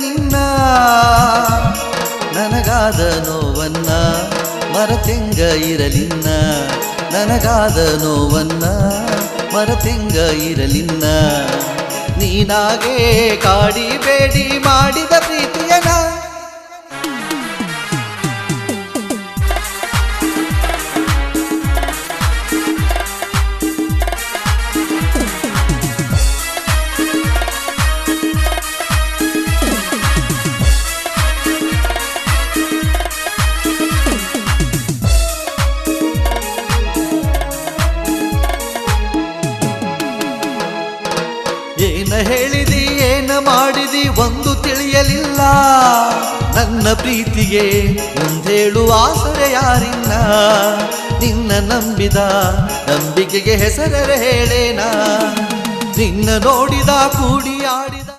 ನಿನ್ನ ನನಗಾದ ನೋವನ್ನ ಮರತೆಂಗ ಇರಲಿನ್ನ ನನಗಾದ ನೋವನ್ನ ಮರತೆಂಗ ಇರಲಿನ್ನ ನೀನಾಗೆ ಕಾಡಿಬೇಡಿ ಮಾಡಿದ ಪ್ರೀತಿಯನ ಏನ ಹೇಳಿದಿ ಏನ ಮಾಡಿದಿ ಒಂದು ತಿಳಿಯಲಿಲ್ಲ ನನ್ನ ಪ್ರೀತಿಗೆ ಮುಂದೇಳು ಆಸರೆ ಯಾರಿಲ್ಲ ನಿನ್ನ ನಂಬಿದ ನಂಬಿಕೆಗೆ ಹೆಸರೇ ಹೇಳೇನಾ ನಿನ್ನ ನೋಡಿದ ಕೂಡಿ ಆಡಿದ